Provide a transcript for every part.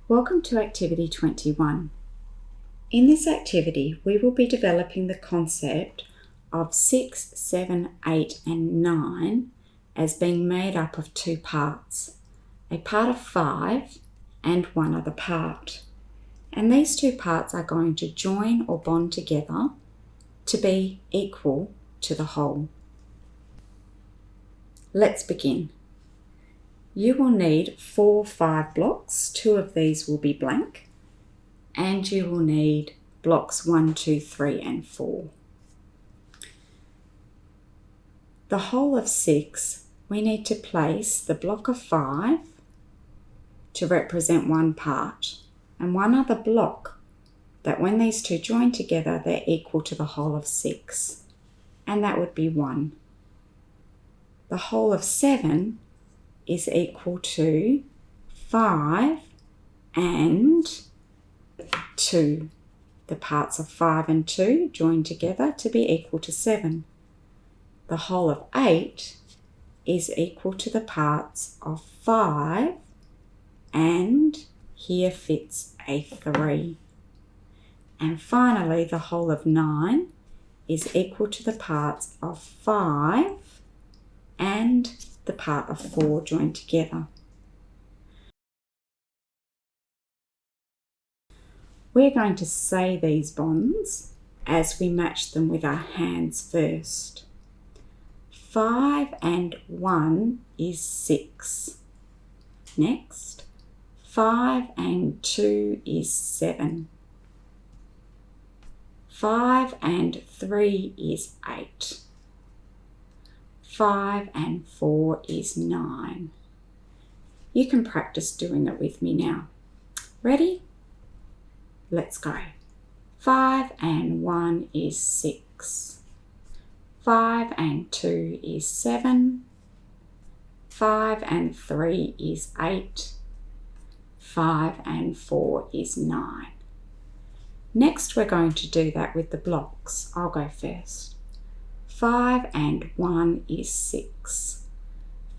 Welcome to Activity 21. In this activity, we will be developing the concept of 6, 7, 8 and 9 as being made up of two parts, a part of 5 and one other part. And these two parts are going to join or bond together to be equal to the whole. Let's begin. You will need 4 5 blocks. 2 of these will be blank, and you will need blocks 1, 2, 3 and 4. The whole of 6, we need to place the block of 5 to represent one part and one other block that when these two join together they're equal to the whole of 6, and that would be 1. The whole of 7 is equal to 5 and 2. The parts of 5 and 2 join together to be equal to 7. The whole of 8 is equal to the parts of 5 and here fits a 3. And finally, the whole of 9 is equal to the parts of 5 and the part of 4 joined together. We're going to say these bonds as we match them with our hands first. 5 and 1 is 6. Next, 5 and 2 is 7. 5 and 3 is 8. 5 and 4 is 9. You can practice doing it with me now. Ready? Let's go. 5 and 1 is 6. 5 and 2 is 7. 5 and 3 is 8. 5 and 4 is 9. Next, we're going to do that with the blocks. I'll go first. 5 and 1 is 6.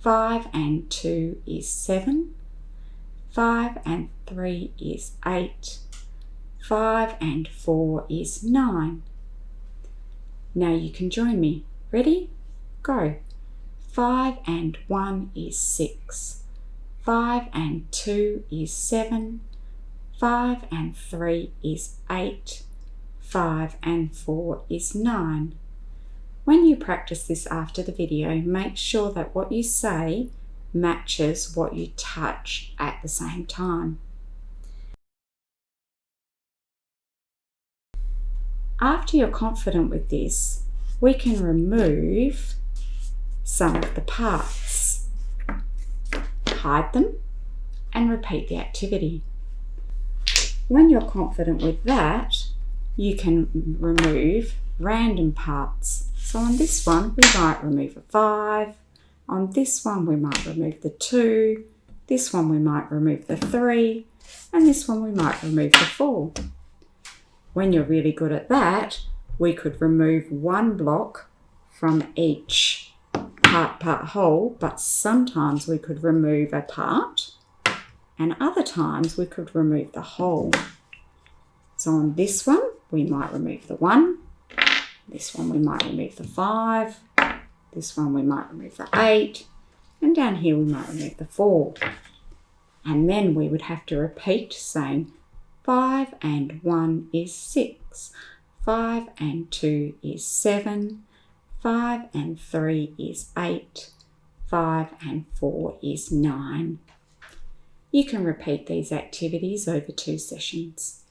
5 and 2 is 7. 5 and 3 is 8. 5 and 4 is 9. Now you can join me. Ready? Go. 5 and 1 is 6. 5 and 2 is 7. 5 and 3 is 8. 5 and 4 is 9. When you practice this after the video, make sure that what you say matches what you touch at the same time. After you're confident with this, we can remove some of the parts, hide them, and repeat the activity. When you're confident with that, you can remove random parts. So on this one, we might remove a 5. On this one, we might remove the 2. This one, we might remove the 3. And this one, we might remove the 4. When you're really good at that, we could remove one block from each part whole, but sometimes we could remove a part, and other times we could remove the whole. So on this one, we might remove the 1. This one we might remove the 5. This one we might remove the 8. And down here we might remove the 4. And then we would have to repeat saying 5 and 1 is 6. 5 and 2 is 7. 5 and 3 is 8. 5 and 4 is 9. You can repeat these activities over 2 sessions.